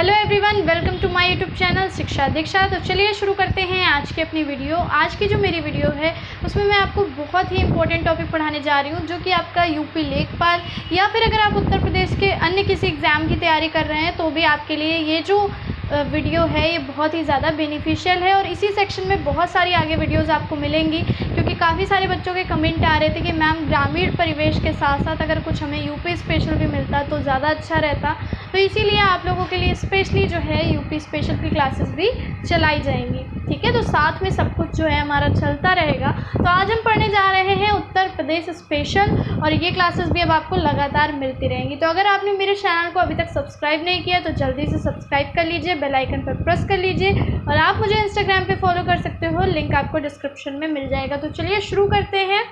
Hello everyone, welcome to my YouTube channel Shiksha Diksha. तो चलिए शुरू करते हैं आज की अपनी वीडियो। आज की जो मेरी वीडियो है उसमें मैं आपको बहुत ही इंपॉर्टेंट टॉपिक पढ़ाने जा रही हूँ, जो कि आपका यूपी लेखपाल या फिर अगर आप उत्तर प्रदेश के अन्य किसी एग्ज़ाम की तैयारी कर रहे हैं तो भी आपके लिए ये जो वीडियो है ये बहुत ही ज़्यादा बेनिफिशियल है। और इसी सेक्शन में बहुत सारी आगे वीडियोस आपको मिलेंगी, क्योंकि काफ़ी सारे बच्चों के कमेंट आ रहे थे कि मैम ग्रामीण परिवेश के साथ साथ अगर कुछ हमें यूपी स्पेशल भी मिलता तो ज़्यादा अच्छा रहता। तो इसीलिए आप लोगों के लिए स्पेशली जो है यूपी स्पेशल की क्लासेस भी चलाई जाएंगी। ठीक है, तो साथ में सब कुछ जो है हमारा चलता रहेगा। तो आज हम पढ़ने जा रहे हैं उत्तर प्रदेश स्पेशल, और ये क्लासेस भी अब आपको लगातार मिलती रहेंगी। तो अगर आपने मेरे चैनल को अभी तक सब्सक्राइब नहीं किया तो जल्दी से सब्सक्राइब कर लीजिए, बेल आइकन पर प्रेस कर लीजिए, और आप मुझे इंस्टाग्राम पे फॉलो कर सकते हो, लिंक आपको डिस्क्रिप्शन में मिल जाएगा। तो चलिए शुरू करते हैं।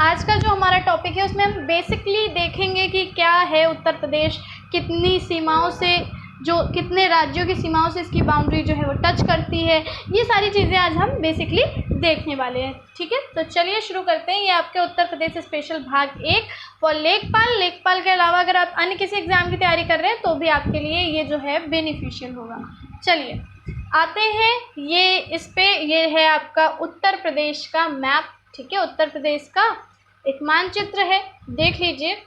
आज का जो हमारा टॉपिक है उसमें हम बेसिकली देखेंगे कि क्या है उत्तर प्रदेश, कितनी सीमाओं से, जो कितने राज्यों की सीमाओं से इसकी बाउंड्री जो है वो टच करती है, ये सारी चीज़ें आज हम बेसिकली देखने वाले हैं। ठीक है, तो चलिए शुरू करते हैं। ये आपके उत्तर प्रदेश स्पेशल भाग 1 फॉर लेखपाल के अलावा अगर आप अन्य किसी एग्ज़ाम की तैयारी कर रहे हैं तो भी आपके लिए ये जो है बेनिफिशियल होगा। चलिए आते हैं ये इस पे। ये है आपका उत्तर प्रदेश का मैप। ठीक है, उत्तर प्रदेश का एक मानचित्र है, देख लीजिए।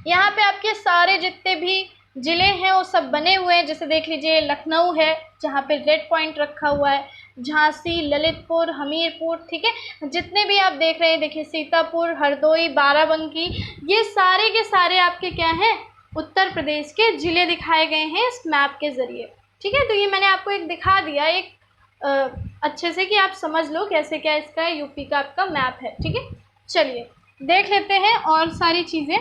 यहाँ पे आपके सारे जितने भी ज़िले हैं वो सब बने हुए हैं। जैसे देख लीजिए लखनऊ है जहाँ पे रेड पॉइंट रखा हुआ है, झांसी, ललितपुर, हमीरपुर। ठीक है, जितने भी आप देख रहे हैं, देखिए सीतापुर, हरदोई, बाराबंकी, ये सारे के सारे आपके क्या हैं, उत्तर प्रदेश के ज़िले दिखाए गए हैं इस मैप के ज़रिए। ठीक है, तो ये मैंने आपको एक दिखा दिया एक अच्छे से, कि आप समझ लो कैसे क्या इसका यूपी का आपका मैप है। ठीक है, चलिए देख लेते हैं और सारी चीज़ें।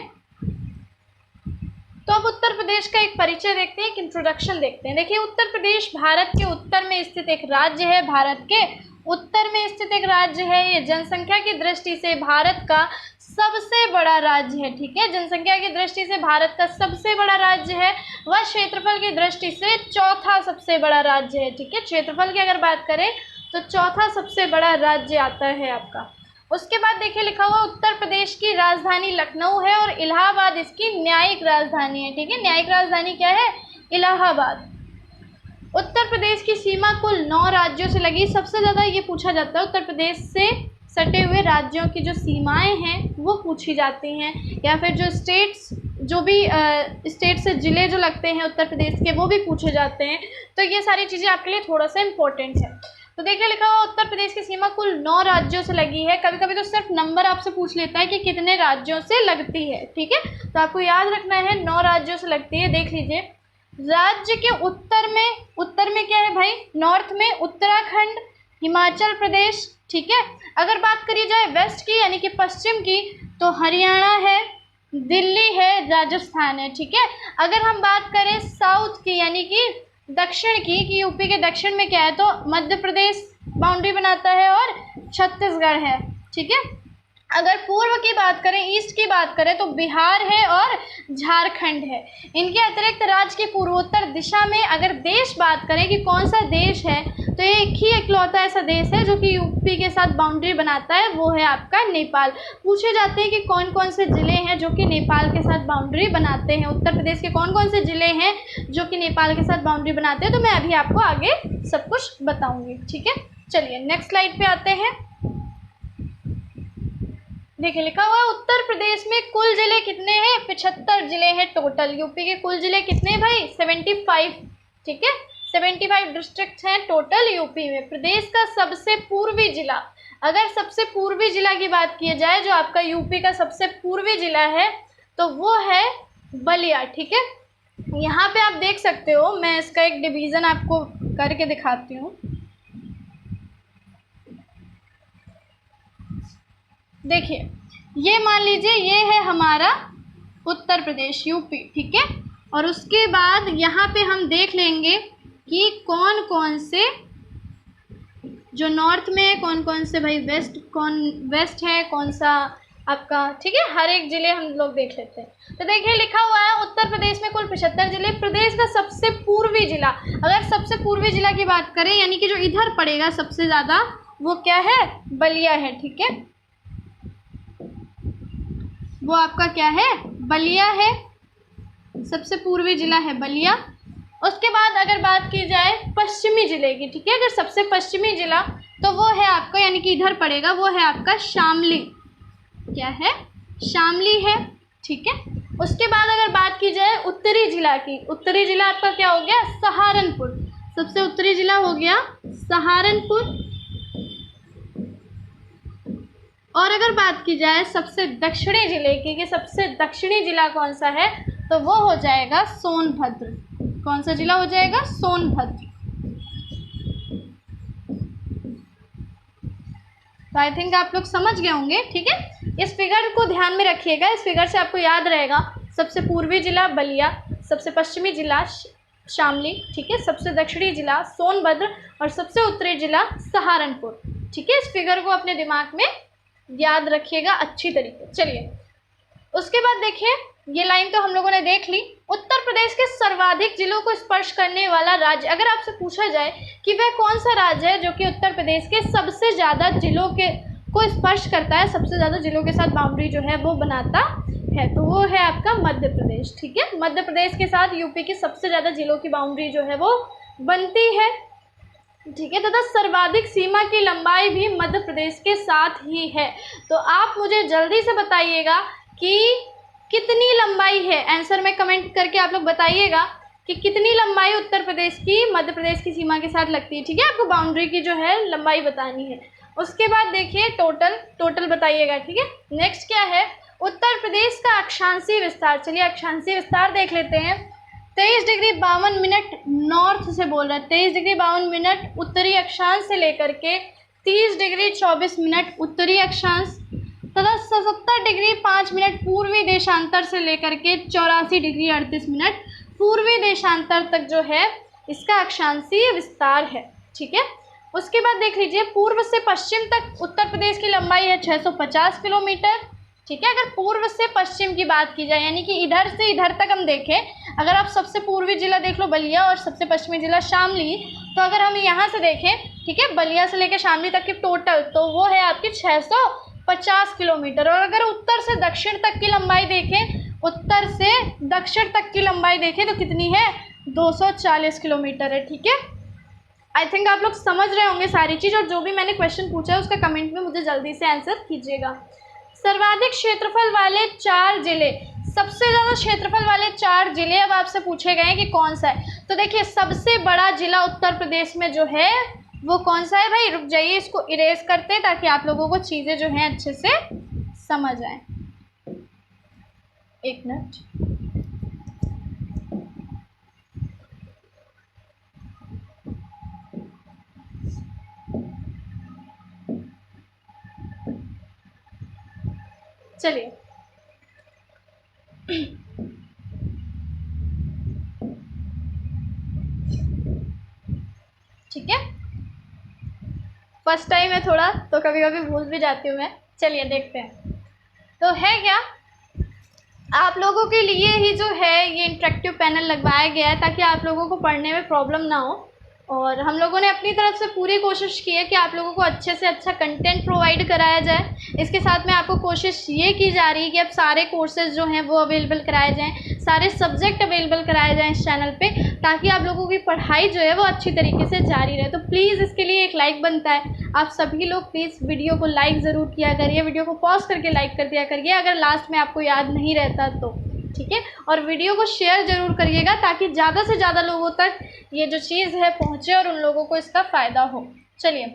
तो अब उत्तर प्रदेश का एक परिचय देखते हैं, एक इंट्रोडक्शन देखते हैं। देखिए, उत्तर प्रदेश भारत के उत्तर में स्थित एक राज्य है। भारत के उत्तर में स्थित एक राज्य है। ये जनसंख्या की दृष्टि से भारत का सबसे बड़ा राज्य है। ठीक है, जनसंख्या की दृष्टि से भारत का सबसे बड़ा राज्य है। वह क्षेत्रफल की दृष्टि से चौथा सबसे बड़ा राज्य है। ठीक है, क्षेत्रफल की अगर बात करें तो चौथा सबसे बड़ा राज्य आता है आपका। उसके बाद देखिए लिखा हुआ उत्तर प्रदेश की राजधानी लखनऊ है और इलाहाबाद इसकी न्यायिक राजधानी है। ठीक है, न्यायिक राजधानी क्या है, इलाहाबाद। उत्तर प्रदेश की सीमा कुल 9 राज्यों से लगी। सबसे ज़्यादा ये पूछा जाता है उत्तर प्रदेश से सटे हुए राज्यों की जो सीमाएं हैं वो पूछी जाती हैं, या फिर जो स्टेट्स, जो भी स्टेट से ज़िले जो लगते हैं उत्तर प्रदेश के वो भी पूछे जाते हैं। तो ये सारी चीज़ें आपके लिए थोड़ा सा इम्पोर्टेंट है। तो देखिए लिखा हुआ उत्तर प्रदेश की सीमा कुल 9 राज्यों से लगी है। कभी कभी तो सिर्फ नंबर आपसे पूछ लेता है कि कितने राज्यों से लगती है। ठीक है, तो आपको याद रखना है 9 राज्यों से लगती है। देख लीजिए, राज्य के उत्तर में क्या है भाई, नॉर्थ में उत्तराखंड, हिमाचल प्रदेश। ठीक है, अगर बात करी जाए वेस्ट की यानी कि पश्चिम की, तो हरियाणा है, दिल्ली है, राजस्थान है। ठीक है, अगर हम बात करें साउथ की यानी कि दक्षिण की, कि यूपी के दक्षिण में क्या है, तो मध्य प्रदेश बाउंड्री बनाता है और छत्तीसगढ़ है। ठीक है, अगर पूर्व की बात करें, ईस्ट की बात करें, तो बिहार है और झारखंड है। इनके अतिरिक्त राज्य की पूर्वोत्तर दिशा में अगर देश बात करें कि कौन सा देश है, तो ये एक ही इकलौता ऐसा देश है जो कि यूपी के साथ बाउंड्री बनाता है, वो है आपका नेपाल। पूछे जाते हैं कि कौन कौन से ज़िले हैं जो कि नेपाल के साथ बाउंड्री बनाते हैं, उत्तर प्रदेश के कौन कौन से ज़िले हैं जो कि नेपाल के साथ बाउंड्री बनाते हैं, तो मैं अभी आपको आगे सब कुछ बताऊँगी। ठीक है, चलिए नेक्स्ट स्लाइड पर आते हैं। देखिए लिखा हुआ है उत्तर प्रदेश में कुल जिले कितने हैं, 75 जिले हैं टोटल। यूपी के कुल जिले कितने हैं भाई, 75। ठीक है, 75 डिस्ट्रिक्ट हैं टोटल यूपी में। प्रदेश का सबसे पूर्वी जिला, अगर सबसे पूर्वी जिला की बात की जाए, जो आपका यूपी का सबसे पूर्वी जिला है, तो वो है बलिया। ठीक है, यहाँ पे आप देख सकते हो, मैं इसका एक डिवीज़न आपको करके दिखाती हूँ। देखिए, ये मान लीजिए ये है हमारा उत्तर प्रदेश यूपी। ठीक है, और उसके बाद यहाँ पे हम देख लेंगे कि कौन कौन से जो नॉर्थ में है, कौन कौन से भाई वेस्ट है, कौन सा आपका। ठीक है, हर एक ज़िले हम लोग देख लेते हैं। तो देखिए लिखा हुआ है उत्तर प्रदेश में कुल 75 ज़िले। प्रदेश का सबसे पूर्वी जिला, अगर सबसे पूर्वी जिला की बात करें यानी कि जो इधर पड़ेगा सबसे ज़्यादा, वो क्या है, बलिया है। ठीक है, वो आपका क्या है, बलिया है। सबसे पूर्वी जिला है बलिया। उसके बाद अगर बात की जाए पश्चिमी ज़िले की, ठीक है, अगर सबसे पश्चिमी ज़िला तो वो है आपका, यानी कि इधर पड़ेगा, वो है आपका शामली। क्या है? शामली है, ठीक है। उसके बाद अगर बात की जाए उत्तरी जिला की, उत्तरी जिला आपका क्या हो गया? सहारनपुर। सबसे उत्तरी जिला हो गया सहारनपुर। और अगर बात की जाए सबसे दक्षिणी जिले की कि सबसे दक्षिणी जिला कौन सा है, तो वो हो जाएगा सोनभद्र। कौन सा जिला हो जाएगा? सोनभद्र। तो आई थिंक आप लोग समझ गए होंगे, ठीक है। इस फिगर को ध्यान में रखिएगा, इस फिगर से आपको याद रहेगा सबसे पूर्वी जिला बलिया, सबसे पश्चिमी जिला शामली, ठीक है, सबसे दक्षिणी जिला सोनभद्र और सबसे उत्तरी जिला सहारनपुर, ठीक है। इस फिगर को अपने दिमाग में याद रखिएगा अच्छी तरीके। चलिए उसके बाद देखिए, ये लाइन तो हम लोगों ने देख ली। उत्तर प्रदेश के सर्वाधिक जिलों को स्पर्श करने वाला राज्य, अगर आपसे पूछा जाए कि वह कौन सा राज्य है जो कि उत्तर प्रदेश के सबसे ज़्यादा जिलों के को स्पर्श करता है, सबसे ज़्यादा जिलों के साथ बाउंड्री जो है वो बनाता है, तो वो है आपका मध्य प्रदेश, ठीक है। मध्य प्रदेश के साथ यूपी की सबसे ज़्यादा जिलों की बाउंड्री जो है वो बनती है, ठीक है। तथा सर्वाधिक सीमा की लंबाई भी मध्य प्रदेश के साथ ही है। तो आप मुझे जल्दी से बताइएगा कि कितनी लंबाई है, आंसर में कमेंट करके आप लोग बताइएगा कि कितनी लंबाई उत्तर प्रदेश की मध्य प्रदेश की सीमा के साथ लगती है, ठीक है। आपको बाउंड्री की जो है लंबाई बतानी है। उसके बाद देखिए टोटल बताइएगा, ठीक है। नेक्स्ट क्या है? उत्तर प्रदेश का अक्षांशीय विस्तार। चलिए अक्षांशीय विस्तार देख लेते हैं। 23 डिग्री 52 मिनट नॉर्थ से बोल रहा है, 23 डिग्री 52 मिनट उत्तरी अक्षांश से लेकर के 30 डिग्री 24 मिनट उत्तरी अक्षांश तथा 77 डिग्री 5 मिनट पूर्वी देशांतर से लेकर के 84 डिग्री 38 मिनट पूर्वी देशांतर तक जो है इसका अक्षांशीय विस्तार है, ठीक है। उसके बाद देख लीजिए, पूर्व से पश्चिम तक उत्तर प्रदेश की लंबाई है 650 किलोमीटर, ठीक है। अगर पूर्व से पश्चिम की बात की जाए, यानी कि इधर से इधर तक हम देखें, अगर आप सबसे पूर्वी जिला देख लो बलिया और सबसे पश्चिमी जिला शामली, तो अगर हम यहाँ से देखें, ठीक है, बलिया से लेकर शामली तक की टोटल तो वो है आपकी 650 किलोमीटर। और अगर उत्तर से दक्षिण तक की लंबाई देखें, उत्तर से दक्षिण तक की लंबाई देखें तो कितनी है? 240 किलोमीटर है, ठीक है। आई थिंक आप लोग समझ रहे होंगे सारी चीज़, और जो भी मैंने क्वेश्चन पूछा है उसका कमेंट में मुझे जल्दी से आंसर कीजिएगा। सर्वाधिक क्षेत्रफल वाले 4 जिले, सबसे ज़्यादा क्षेत्रफल वाले 4 जिले अब आपसे पूछे गए हैं कि कौन सा है। तो देखिए सबसे बड़ा जिला उत्तर प्रदेश में जो है वो कौन सा है भाई? रुक जाइए, इसको इरेज करते हैं ताकि आप लोगों को चीज़ें जो हैं अच्छे से समझ आए। एक मिनट, चलिए ठीक है, फर्स्ट टाइम है थोड़ा तो कभी कभी भूल भी जाती हूँ मैं। चलिए देखते हैं, तो है क्या, आप लोगों के लिए ही जो है ये इंटरेक्टिव पैनल लगवाया गया है ताकि आप लोगों को पढ़ने में प्रॉब्लम ना हो, और हम लोगों ने अपनी तरफ से पूरी कोशिश की है कि आप लोगों को अच्छे से अच्छा कंटेंट प्रोवाइड कराया जाए। इसके साथ में आपको कोशिश ये की जा रही है कि अब सारे कोर्सेज जो हैं वो अवेलेबल कराए जाएं, सारे सब्जेक्ट अवेलेबल कराए जाएं इस चैनल पे, ताकि आप लोगों की पढ़ाई जो है वो अच्छी तरीके से जारी रहे। तो प्लीज़ इसके लिए एक लाइक बनता है, आप सभी लोग प्लीज़ वीडियो को लाइक ज़रूर किया करिए, वीडियो को पॉज करके लाइक कर दिया करिए अगर लास्ट में आपको याद नहीं रहता तो, ठीक है। और वीडियो को शेयर ज़रूर करिएगा ताकि ज़्यादा से ज़्यादा लोगों तक ये जो चीज़ है पहुँचे और उन लोगों को इसका फ़ायदा हो। चलिए,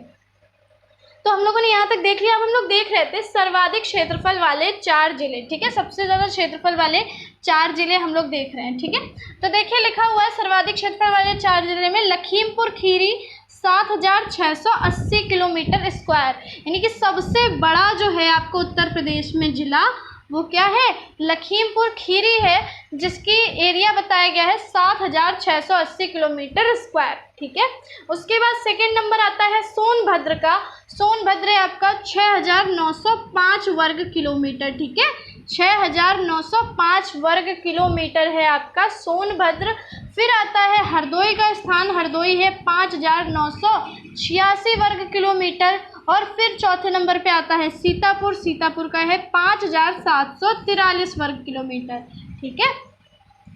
तो हम लोगों ने यहाँ तक देख लिया। अब हम लोग देख रहे थे सर्वाधिक क्षेत्रफल वाले 4 जिले, ठीक है, सबसे ज़्यादा क्षेत्रफल वाले 4 जिले हम लोग देख रहे हैं, ठीक है। तो देखिए लिखा हुआ है सर्वाधिक क्षेत्रफल वाले 4 जिले में लखीमपुर खीरी 7680 किलोमीटर स्क्वायर, यानी कि सबसे बड़ा जो है आपको उत्तर प्रदेश में ज़िला वो क्या है? लखीमपुर खीरी है, जिसकी एरिया बताया गया है 7680 किलोमीटर स्क्वायर, ठीक है। उसके बाद सेकंड नंबर आता है सोनभद्र का। सोनभद्र है आपका 6905 वर्ग किलोमीटर, ठीक है, 6905 वर्ग किलोमीटर है आपका सोनभद्र। फिर आता है हरदोई का स्थान, हरदोई है 5986 वर्ग किलोमीटर। और फिर चौथे नंबर पे आता है सीतापुर, सीतापुर का है 5743 वर्ग किलोमीटर, ठीक है।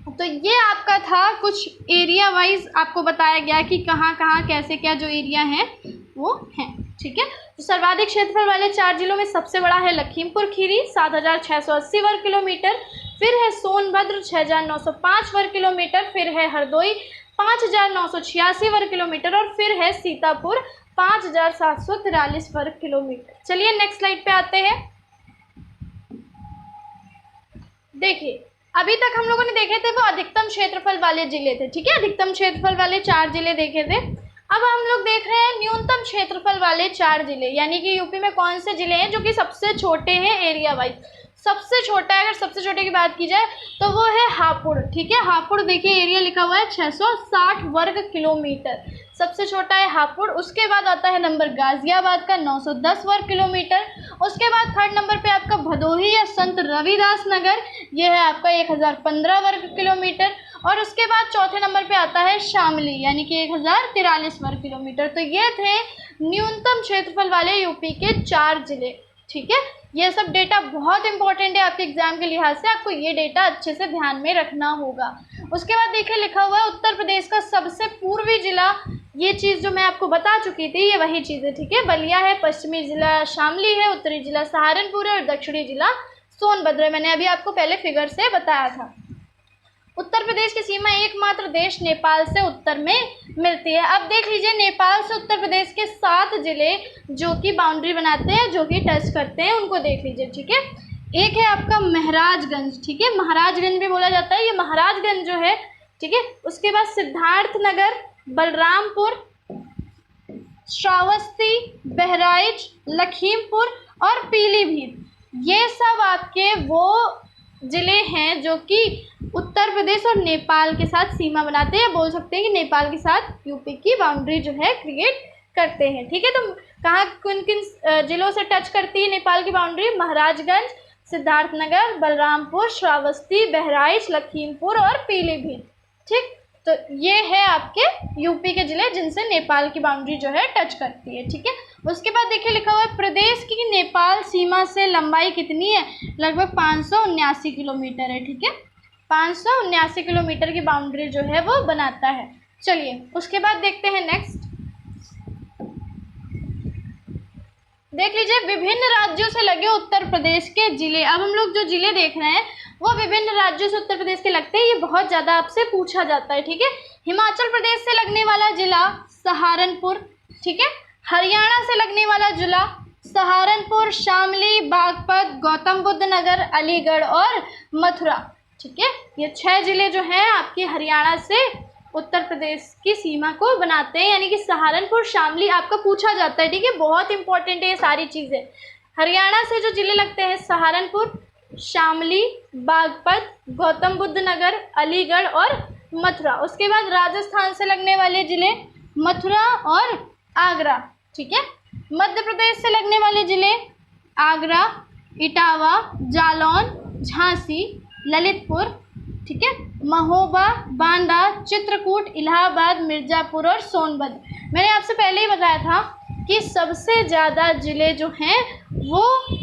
तो ये आपका था कुछ एरिया वाइज आपको बताया गया कि कहाँ कहाँ कैसे क्या जो एरिया हैं वो हैं। ठीक है, तो सर्वाधिक क्षेत्रफल वाले 4 जिलों में सबसे बड़ा है लखीमपुर खीरी 7,680 वर्ग किलोमीटर, फिर है सोनभद्र 6,905 वर्ग किलोमीटर, फिर है हरदोई 5,986 वर्ग किलोमीटर और फिर है सीतापुर 5,743 वर्ग किलोमीटर। चलिए नेक्स्ट स्लाइड पे आते हैं। देखिए अभी तक हम लोगों ने देखे थे वो अधिकतम क्षेत्रफल वाले जिले थे। ठीक है, अधिकतम क्षेत्रफल वाले 4 जिले देखे थे। अब हम लोग देख रहे हैं न्यूनतम क्षेत्रफल वाले 4 जिले, यानी कि यूपी में कौन से जिले हैं जो कि सबसे छोटे हैं एरिया वाइज। सबसे छोटा है, अगर सबसे छोटे की बात की जाए तो वो है हापुड़। ठीक है, हापुड़ देखिए एरिया लिखा हुआ है 660 वर्ग किलोमीटर, सबसे छोटा है हापुड़। उसके बाद आता है नंबर गाजियाबाद का 910 वर्ग किलोमीटर। उसके बाद थर्ड नंबर पे आपका भदोही या संत रविदास नगर, ये है आपका 1015 वर्ग किलोमीटर। और उसके बाद चौथे नंबर पे आता है शामली, यानी कि 1043 वर्ग किलोमीटर। तो ये थे न्यूनतम क्षेत्रफल वाले यूपी के 4 जिले। ठीक है, ये सब डेटा बहुत इंपॉर्टेंट है आपके एग्जाम के लिहाज से, आपको ये डेटा अच्छे से ध्यान में रखना होगा। उसके बाद देखिए लिखा हुआ है उत्तर प्रदेश का सबसे पूर्वी जिला, ये चीज़ जो मैं आपको बता चुकी थी ये वही चीज़ है। ठीक है, बलिया है, पश्चिमी जिला शामली है, उत्तरी जिला सहारनपुर है और दक्षिणी जिला सोनभद्र है। मैंने अभी आपको पहले फिगर से बताया था। उत्तर प्रदेश की सीमा एकमात्र देश नेपाल से उत्तर में मिलती है। अब देख लीजिए नेपाल से उत्तर प्रदेश के 7 जिले जो कि बाउंड्री बनाते हैं, जो कि टच करते हैं, उनको देख लीजिए। ठीक है, एक है आपका महाराजगंज। ठीक है, महाराजगंज भी बोला जाता है, ये महाराजगंज जो है। ठीक है, उसके बाद सिद्धार्थनगर, बलरामपुर, श्रावस्ती, बहराइच, लखीमपुर और पीलीभीत, ये सब आपके वो जिले हैं जो कि उत्तर प्रदेश और नेपाल के साथ सीमा बनाते हैं। बोल सकते हैं कि नेपाल के साथ यूपी की बाउंड्री जो है क्रिएट करते हैं। ठीक है, तो कहाँ किन किन जिलों से टच करती है नेपाल की बाउंड्री? महाराजगंज, सिद्धार्थनगर, बलरामपुर, श्रावस्ती, बहराइच, लखीमपुर और पीलीभीत। ठीक, तो ये है आपके यूपी के जिले जिनसे नेपाल की बाउंड्री जो है टच करती है। ठीक है, उसके बाद देखिए लिखा हुआ है प्रदेश की नेपाल सीमा से लंबाई कितनी है? लगभग 579 किलोमीटर है। ठीक है, 579 किलोमीटर की बाउंड्री जो है वो बनाता है। चलिए उसके बाद देखते हैं नेक्स्ट। देख लीजिए विभिन्न राज्यों से लगे उत्तर प्रदेश के जिले। अब हम लोग जो जिले देख रहे हैं वो विभिन्न राज्यों से उत्तर प्रदेश के लगते हैं, ये बहुत ज़्यादा आपसे पूछा जाता है। ठीक है, हिमाचल प्रदेश से लगने वाला जिला सहारनपुर। ठीक है, हरियाणा से लगने वाला जिला सहारनपुर, शामली, बागपत, गौतम बुद्ध नगर, अलीगढ़ और मथुरा। ठीक है, ये 6 जिले जो हैं आपके हरियाणा से उत्तर प्रदेश की सीमा को बनाते हैं, यानी कि सहारनपुर, शामली आपका पूछा जाता है। ठीक है, बहुत इंपॉर्टेंट है ये सारी चीज़ें। हरियाणा से जो जिले लगते हैं सहारनपुर, शामली, बागपत, गौतम बुद्ध नगर, अलीगढ़ और मथुरा। उसके बाद राजस्थान से लगने वाले जिले मथुरा और आगरा। ठीक है, मध्य प्रदेश से लगने वाले जिले आगरा, इटावा, जालौन, झांसी, ललितपुर। ठीक है, महोबा, बांदा, चित्रकूट, इलाहाबाद, मिर्ज़ापुर और सोनभद्र। मैंने आपसे पहले ही बताया था कि सबसे ज़्यादा ज़िले जो हैं वो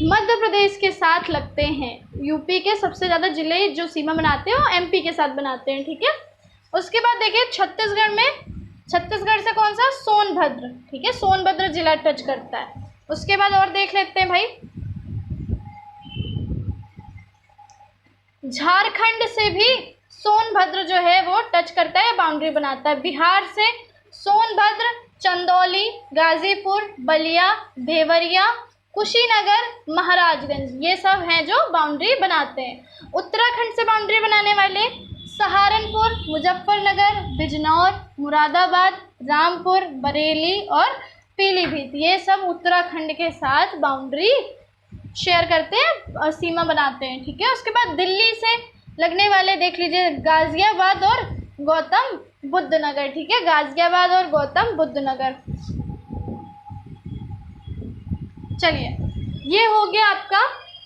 मध्य प्रदेश के साथ लगते हैं। यूपी के सबसे ज़्यादा ज़िले जो सीमा बनाते हैं वो एमपी के साथ बनाते हैं। ठीक है, उसके बाद देखिए छत्तीसगढ़ में, छत्तीसगढ़ से कौन सा? सोनभद्र। ठीक है, सोनभद्र जिला टच करता है। उसके बाद और देख लेते हैं भाई, झारखंड से भी सोनभद्र जो है वो टच करता है, बाउंड्री बनाता है। बिहार से सोनभद्र, चंदौली, गाजीपुर, बलिया, देवरिया, कुशीनगर, महाराजगंज, ये सब हैं जो बाउंड्री बनाते हैं। उत्तराखंड से बाउंड्री बनाने वाले सहारनपुर, मुजफ्फरनगर, बिजनौर, मुरादाबाद, रामपुर, बरेली और पीलीभीत, ये सब उत्तराखंड के साथ बाउंड्री शेयर करते हैं और सीमा बनाते हैं। ठीक है, उसके बाद दिल्ली से लगने वाले देख लीजिए गाज़ियाबाद और गौतम बुद्ध नगर। ठीक है, गाज़ियाबाद और गौतम बुद्ध नगर। चलिए ये हो गया आपका।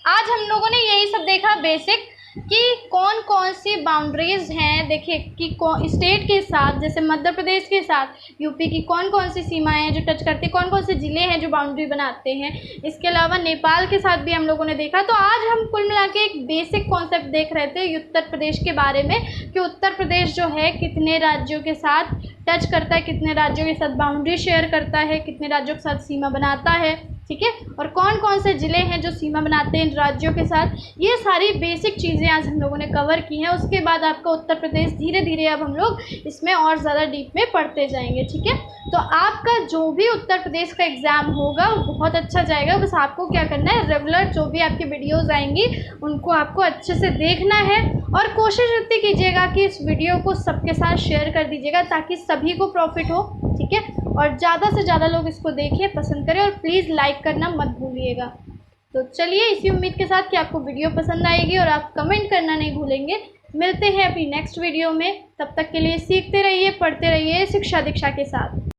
आज हम लोगों ने यही सब देखा बेसिक। कि कौन कौन सी बाउंड्रीज़ हैं। देखिए कि स्टेट के साथ, जैसे मध्य प्रदेश के साथ यूपी की कौन कौन सी सीमाएं हैं जो टच करती हैं, कौन कौन से ज़िले हैं जो बाउंड्री बनाते हैं। इसके अलावा नेपाल के साथ भी हम लोगों ने देखा। तो आज हम कुल मिला के एक बेसिक कॉन्सेप्ट देख रहे थे उत्तर प्रदेश के बारे में, कि उत्तर प्रदेश जो है कितने राज्यों के साथ टच करता है, कितने राज्यों के साथ बाउंड्री शेयर करता है, कितने राज्यों के साथ सीमा बनाता है, ठीक है, और कौन कौन से ज़िले हैं जो सीमा बनाते हैं इन राज्यों के साथ। ये सारी बेसिक चीज़ें आज हम लोगों ने कवर की हैं। उसके बाद आपका उत्तर प्रदेश धीरे धीरे अब हम लोग इसमें और ज़्यादा डीप में पढ़ते जाएंगे, ठीक है। तो आपका जो भी उत्तर प्रदेश का एग्ज़ाम होगा वो बहुत अच्छा जाएगा। बस आपको क्या करना है, रेगुलर जो भी आपकी वीडियोज़ आएंगी उनको आपको अच्छे से देखना है, और कोशिश इतनी कीजिएगा कि इस वीडियो को सबके साथ शेयर कर दीजिएगा ताकि सभी को प्रॉफिट हो, ठीक है, और ज़्यादा से ज़्यादा लोग इसको देखें, पसंद करें, और प्लीज़ लाइक करना मत भूलिएगा। तो चलिए, इसी उम्मीद के साथ कि आपको वीडियो पसंद आएगी और आप कमेंट करना नहीं भूलेंगे। मिलते हैं अपनी नेक्स्ट वीडियो में, तब तक के लिए सीखते रहिए, पढ़ते रहिए शिक्षा दीक्षा के साथ।